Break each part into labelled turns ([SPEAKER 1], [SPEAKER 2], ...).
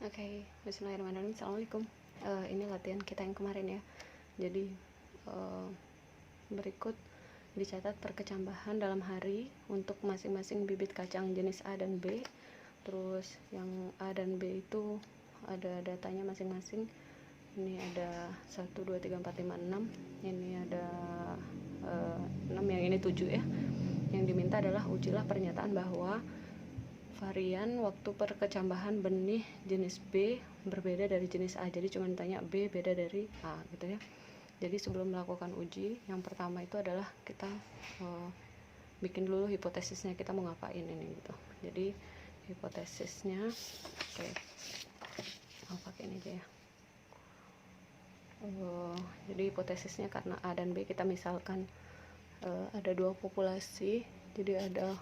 [SPEAKER 1] Oke, bismillahirrahmanirrahim. Assalamualaikum. Ini latihan kita yang kemarin ya. Jadi berikut dicatat perkecambahan dalam hari untuk masing-masing bibit kacang jenis A dan B. Terus yang A dan B itu ada datanya masing-masing. Ini ada 1, 2, 3, 4, 5, 6. Ini ada 6, yang ini 7 ya. Yang diminta adalah ujilah pernyataan bahwa varian waktu perkecambahan benih jenis B berbeda dari jenis A. Jadi cuma ditanya B beda dari A gitu ya. Jadi sebelum melakukan uji, yang pertama itu adalah kita bikin dulu hipotesisnya, kita mau ngapain ini gitu. Jadi hipotesisnya, oke, mau pakai ini aja ya. Jadi hipotesisnya karena A dan B kita misalkan ada dua populasi. Jadi ada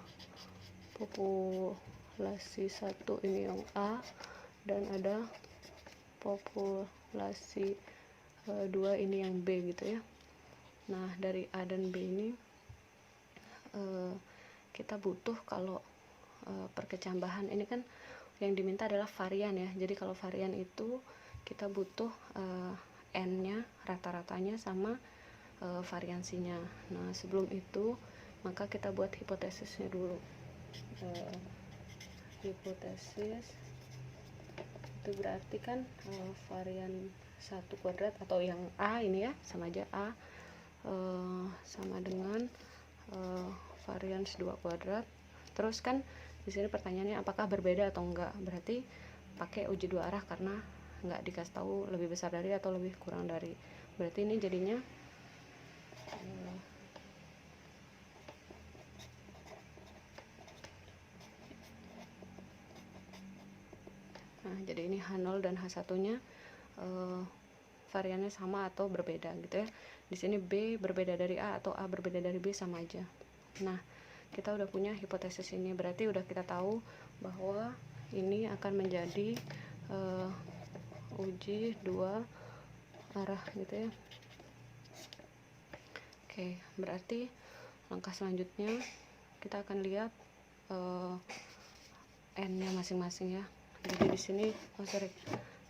[SPEAKER 1] populasi 1 ini yang A, dan ada populasi 2 ini yang B gitu ya. Nah dari A dan B ini kita butuh, kalau perkecambahan ini kan yang diminta adalah varian ya. Jadi kalau varian itu kita butuh N nya, rata-ratanya sama variansinya. Nah sebelum itu maka kita buat hipotesisnya dulu. Hipotesis itu berarti kan varian 1 kuadrat atau yang A ini ya, sama aja A sama dengan varian 2 kuadrat. Terus kan di sini pertanyaannya apakah berbeda atau enggak, berarti pakai uji dua arah karena enggak dikasih tahu lebih besar dari atau lebih kurang dari. Berarti ini jadinya jadi ini H0 dan H1 nya variannya sama atau berbeda gitu ya. Di sini B berbeda dari A atau A berbeda dari B, sama aja. Nah kita udah punya hipotesis ini, berarti udah kita tahu bahwa ini akan menjadi uji dua arah gitu ya. Oke, berarti langkah selanjutnya kita akan lihat N nya masing-masing ya. Jadi di sini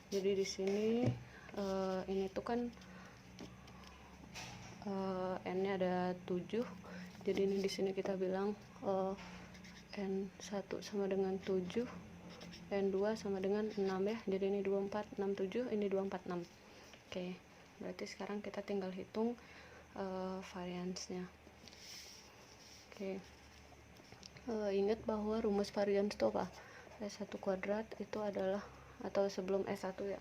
[SPEAKER 1] jadi di sini ini tuh kan N nya ada 7. Jadi ini di sini kita bilang N1 sama dengan 7, N2 sama dengan 6 ya. Jadi ini 24, 6, 7, ini 24, 6. Oke, berarti sekarang kita tinggal hitung variansnya. Oke, ingat bahwa rumus varians itu apa? S1 kuadrat itu adalah, atau sebelum S1 ya,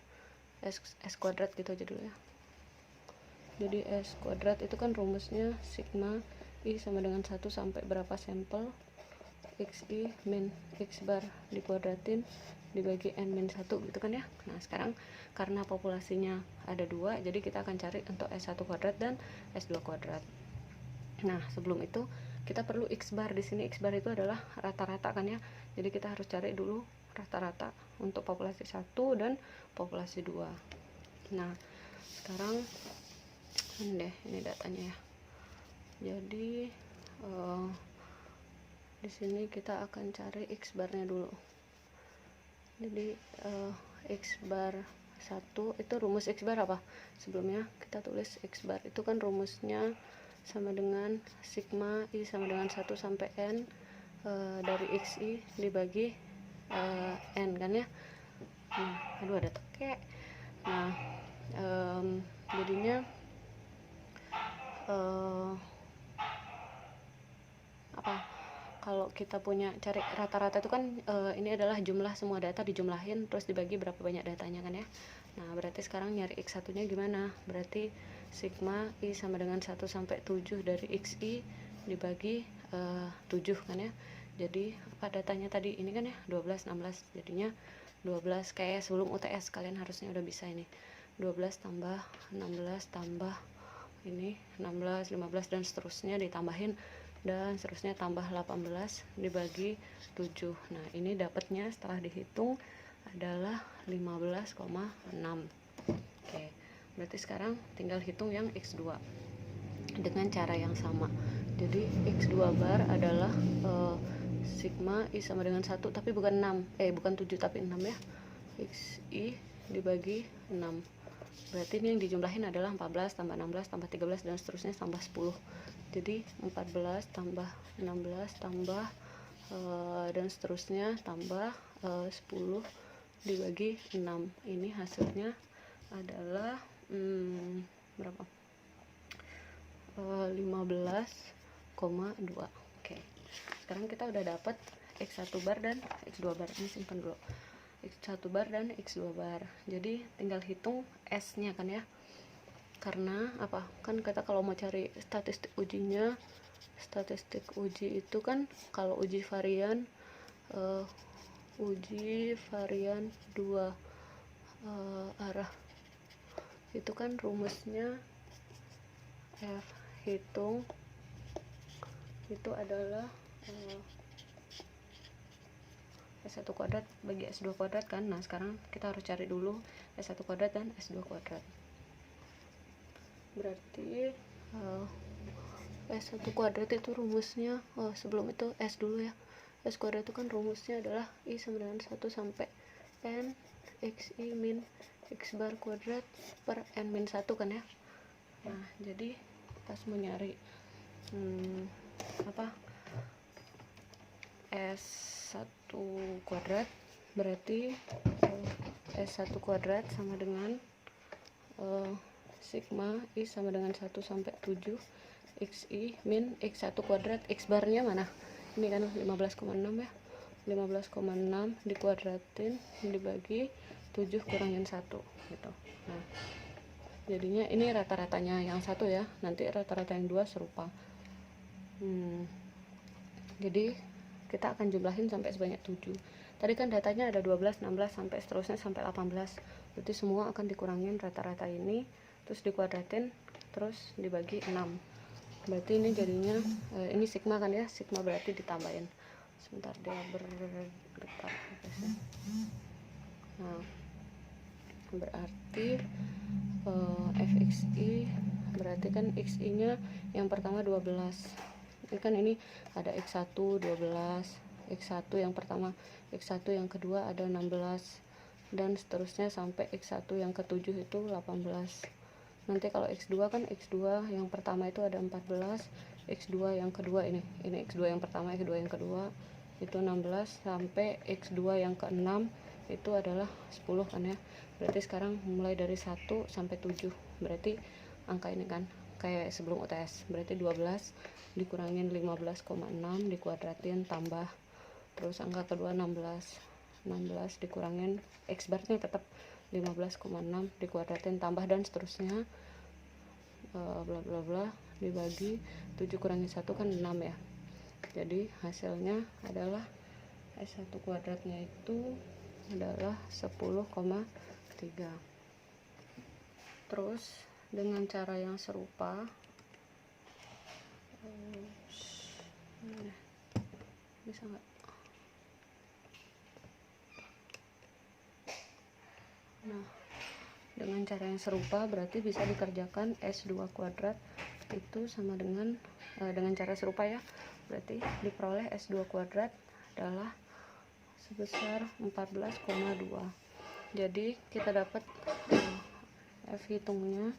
[SPEAKER 1] S kuadrat gitu aja dulu ya. Jadi S kuadrat itu kan rumusnya sigma I sama dengan 1 sampai berapa sampel XI min X bar dikuadratin dibagi N min 1 gitu kan ya. Nah sekarang karena populasinya ada 2, jadi kita akan cari untuk S1 kuadrat dan S2 kuadrat. Nah sebelum itu kita perlu X bar. Di sini X bar itu adalah rata-rata kan ya. Jadi kita harus cari dulu rata-rata untuk populasi 1 dan populasi 2. Nah sekarang ini datanya ya. Jadi di sini kita akan cari X barnya dulu. Jadi X bar 1 itu rumus X bar apa? Sebelumnya kita tulis X bar itu kan rumusnya sama dengan sigma I sama dengan 1 sampai N dari XI dibagi N kan ya. Nah, aduh ada teke. Nah jadinya kalau kita punya cari rata-rata itu kan ini adalah jumlah semua data dijumlahin terus dibagi berapa banyak datanya kan ya. Nah berarti sekarang nyari X1 nya gimana? Berarti sigma I sama dengan 1 sampai 7 dari XI dibagi 7 kan ya. Jadi apa datanya tadi ini kan ya 12, 16, jadinya 12 kayak sebelum UTS kalian harusnya udah bisa ini. 12 tambah 16 tambah ini 16, 15 dan seterusnya ditambahin, dan seterusnya tambah 18 dibagi 7. Nah ini dapatnya setelah dihitung adalah 15,6. Oke, berarti sekarang tinggal hitung yang X2 dengan cara yang sama. Jadi X2 bar adalah sigma I sama dengan 1 tapi bukan 6, bukan 7 tapi 6 ya. XI dibagi 6. Berarti ini yang dijumlahin adalah 14 tambah 16 tambah 13 dan seterusnya tambah 10. Jadi 14 tambah 16 tambah dan seterusnya tambah 10 dibagi 6. Ini hasilnya adalah berapa? 15,2. Oke. Sekarang kita udah dapat X1 bar dan X2 bar. Ini simpan dulu. X1 bar dan X2 bar. Jadi tinggal hitung S-nya kan ya. Karena apa? Kan kita kalau mau cari statistik ujinya, statistik uji itu kan kalau uji varian 2 arah itu kan rumusnya F hitung itu adalah S1 kuadrat bagi S2 kuadrat kan. Nah sekarang kita harus cari dulu S1 kuadrat dan S2 kuadrat. Berarti S1 kuadrat itu rumusnya, sebelum itu S dulu ya. S kuadrat itu kan rumusnya adalah I sama dengan 1 sampai N XI min X bar kuadrat per N min 1 kan ya. Nah jadi pas mau nyari S1 kuadrat berarti S1 kuadrat sama dengan sigma I sama dengan 1 sampai 7 XI min X1 kuadrat. X barnya mana? Ini kan 15,6 ya. 15,6 dikuadratin dibagi 7 kurangin 1 gitu. Nah jadinya ini rata-ratanya yang 1 ya, nanti rata-rata yang 2 serupa. Jadi kita akan jumlahin sampai sebanyak 7. Tadi kan datanya ada 12, 16 sampai seterusnya sampai 18. Berarti semua akan dikurangin rata-rata ini, terus dikuadratin, terus dibagi 6. Berarti ini jadinya ini sigma kan ya, sigma berarti ditambahin. Sebentar dia bergetar. Nah, berarti fxi berarti kan xi nya yang pertama 12. Ini kan ini ada x1 12, x1 yang pertama, x1 yang kedua ada 16 dan seterusnya sampai x1 yang ke-7 itu 18. Nanti kalau x2 kan x2 yang pertama itu ada 14, x2 yang kedua ini x2 yang pertama, x2 yang kedua itu 16 sampai x2 yang ke-6 itu adalah 10 kan ya. Berarti sekarang mulai dari 1 sampai 7. Berarti angka ini kan kayak sebelum UTS. Berarti 12 dikurangin 15,6 dikuadratin tambah terus angka kedua 16 dikurangin X barnya tetap 15,6 dikuadratin tambah dan seterusnya bla bla bla dibagi 7 kurangi 1 kan 6 ya. Jadi hasilnya adalah S1 kuadratnya itu adalah 10,3. Terus dengan cara yang serupa bisa nggak? Nah, dengan cara yang serupa berarti bisa dikerjakan S2 kuadrat itu sama dengan cara serupa ya. Berarti diperoleh S2 kuadrat adalah sebesar 14,2. Jadi kita dapat F hitungnya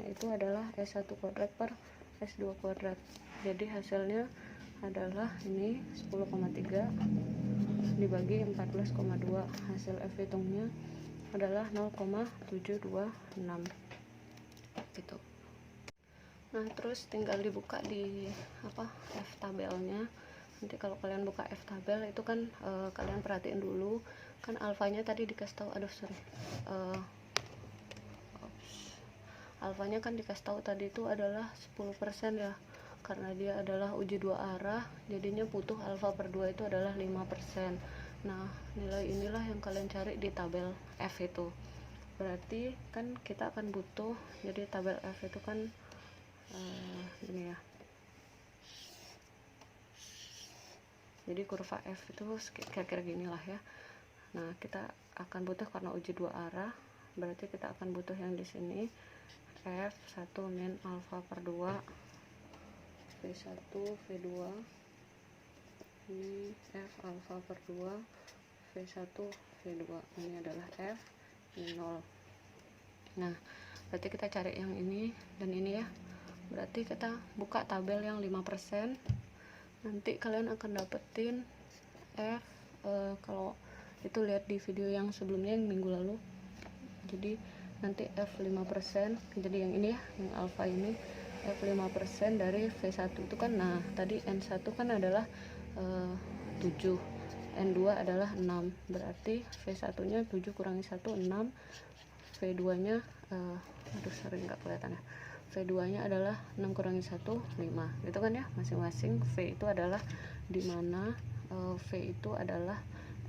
[SPEAKER 1] itu adalah S1 kuadrat per S2 kuadrat. Jadi hasilnya adalah ini 10,3 dibagi 14,2. Hasil F hitungnya adalah 0,726 gitu. Nah terus tinggal dibuka di F tabelnya. Nanti kalau kalian buka F tabel itu kan kalian perhatiin dulu kan alfanya tadi dikasih tahu, alfanya kan dikasih tahu tadi itu adalah 10% ya. Karena dia adalah uji 2 arah, jadinya butuh alfa per 2 itu adalah 5%. Nah, nilai inilah yang kalian cari di tabel F itu. Berarti kan kita akan butuh, jadi tabel F itu kan ini ya. Jadi kurva F itu kira-kira gini lah ya. Nah, kita akan butuh karena uji 2 arah, berarti kita akan butuh yang di sini F1 min alfa per 2 V1 V2 ini F alfa per 2 V1 V2, ini adalah F, ini 0. Nah berarti kita cari yang ini dan ini ya, berarti kita buka tabel yang 5%, nanti kalian akan dapetin F, kalau itu lihat di video yang sebelumnya yang minggu lalu. Jadi nanti F 5%, jadi yang ini ya, yang alfa ini F 5% dari V1 itu kan, nah tadi N1 kan adalah 7, N2 adalah 6, berarti V1 nya 7 kurangi 1 6, V2 nya aduh sering nggak kelihatan ya, V2 nya adalah 6 kurangi 1 5 gitu kan ya, masing-masing V itu adalah dimana V itu adalah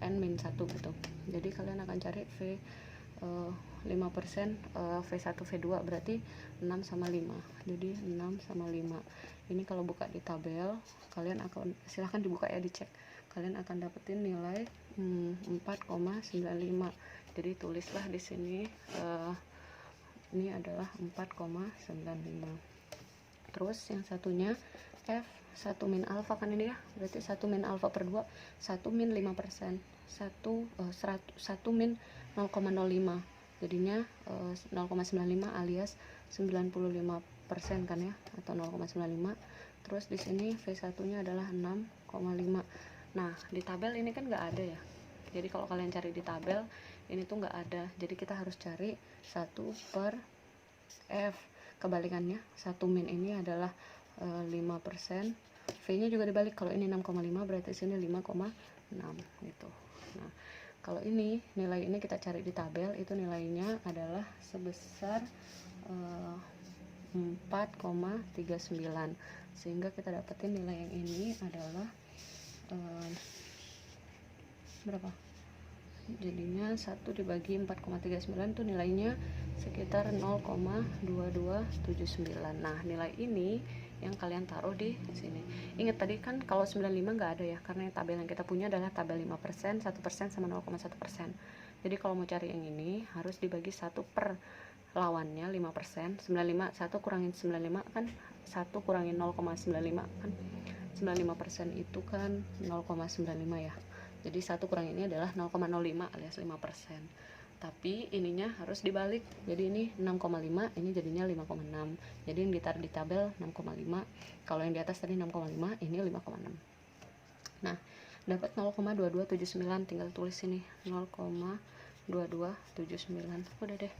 [SPEAKER 1] N-1 gitu. Jadi kalian akan cari V 5% V1 V2 berarti 6 sama 5, jadi 6 sama 5 ini kalau buka di tabel kalian akan, silahkan dibuka ya, dicek, kalian akan dapetin nilai 4,95. Jadi tulislah di sini ini adalah 4,95. terus yang satunya F 1 min alfa kan ini ya, berarti 1 min alfa per 2, 1 min 5%, 1 min 0,05, jadinya 0,95 alias 95% kan ya, atau 0,95. terus di sini V1 nya adalah 6,5. nah di tabel ini kan nggak ada ya, jadi kalau kalian cari di tabel ini tuh nggak ada, jadi kita harus cari 1 per F, kebalikannya 1 min ini adalah 5%, V nya juga dibalik, kalau ini 6,5 berarti sini 5,6 gitu. Nah kalau ini nilai ini kita cari di tabel, itu nilainya adalah sebesar 4,39, sehingga kita dapetin nilai yang ini adalah berapa, jadinya 1 dibagi 4,39 itu nilainya sekitar 0,2279. nah nilai ini yang kalian taruh di sini. Ingat tadi kan kalau 95 nggak ada ya, karena tabel yang kita punya adalah tabel 5%, 1% sama 0,1%. jadi kalau mau cari yang ini harus dibagi 1 per lawannya 5%, 95, 1 kurangin 95 kan, 1 kurangin 0,95 kan, 95% itu kan 0,95 ya, jadi 1 kurang ini adalah 0,05 alias 5%. Tapi ininya harus dibalik, jadi ini 6,5, ini jadinya 5,6. Jadi yang ditaruh di tabel 6,5, kalau yang di atas tadi 6,5, ini 5,6. Nah dapat 0,2279, tinggal tulis ini 0,2279. udah deh.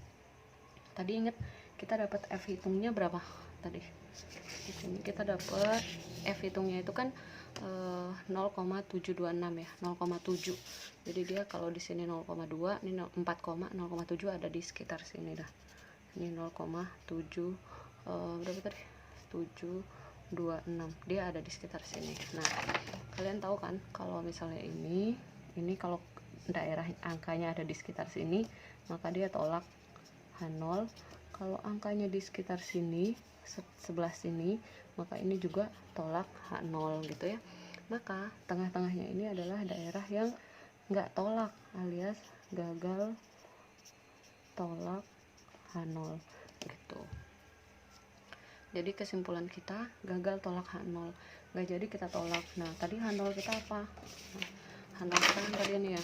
[SPEAKER 1] Tadi inget kita dapat F hitungnya berapa tadi? Di sini kita dapat F hitungnya itu kan 0,726 ya, 0,7. Jadi dia kalau di sini 0,2, ini 4,0,7 ada di sekitar sini dah. Ini 0,7 berapa tadi? 726. Dia ada di sekitar sini. Nah, kalian tahu kan kalau misalnya ini kalau daerah angkanya ada di sekitar sini, maka dia tolak H0. Kalau angkanya di sekitar sini, sebelah sini, maka ini juga tolak H0 gitu ya. Maka tengah-tengahnya ini adalah daerah yang nggak tolak alias gagal tolak H0 gitu. Jadi kesimpulan kita gagal tolak H0, nggak jadi kita tolak. Nah tadi H0 kita apa? Nah, H0 kita kan tadi ini ya,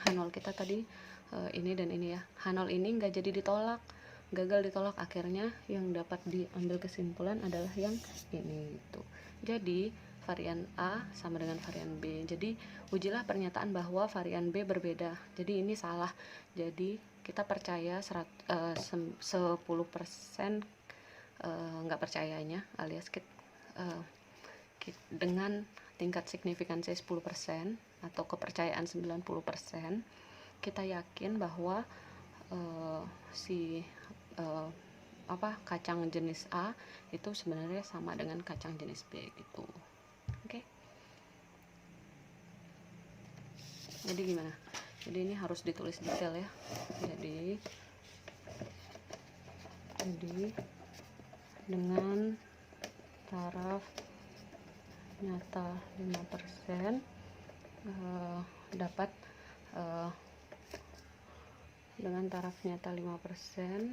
[SPEAKER 1] H0 kita tadi ini dan ini ya, H0 ini nggak jadi ditolak, gagal ditolak, akhirnya yang dapat diambil kesimpulan adalah yang ini gitu. Jadi varian A sama dengan varian B, jadi ujilah pernyataan bahwa varian B berbeda. Jadi ini salah, jadi kita percaya 10% nggak percayanya, alias dengan tingkat signifikansi 10% atau kepercayaan 90%, kita yakin bahwa kacang jenis A itu sebenarnya sama dengan kacang jenis B gitu. Oke. Jadi gimana? Jadi ini harus ditulis detail ya. Jadi dengan taraf nyata 5% dapat dengan taraf nyata 5%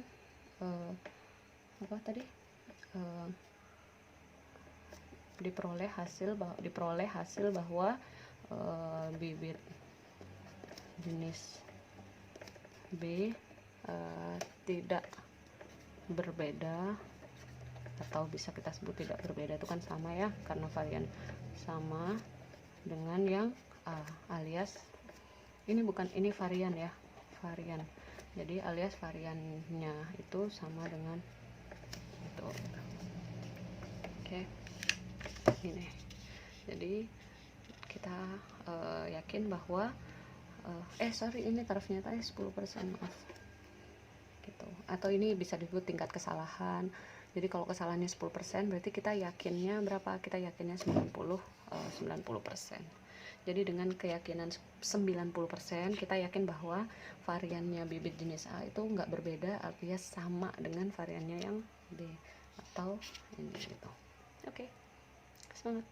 [SPEAKER 1] diperoleh hasil bahwa bibit jenis B tidak berbeda, atau bisa kita sebut tidak berbeda, itu kan sama ya, karena varian sama dengan yang A, alias ini varian ya, varian. Jadi alias variannya itu sama dengan itu. Oke. Ini. Jadi kita yakin bahwa ini tarafnya tadi 10%, maaf. Gitu. Atau ini bisa disebut tingkat kesalahan. Jadi kalau kesalahannya 10%, berarti kita yakinnya berapa? Kita yakinnya 90%. Jadi dengan keyakinan 90%, kita yakin bahwa variannya bibit jenis A itu nggak berbeda, alias sama dengan variannya yang B atau ini gitu. Oke. Semangat.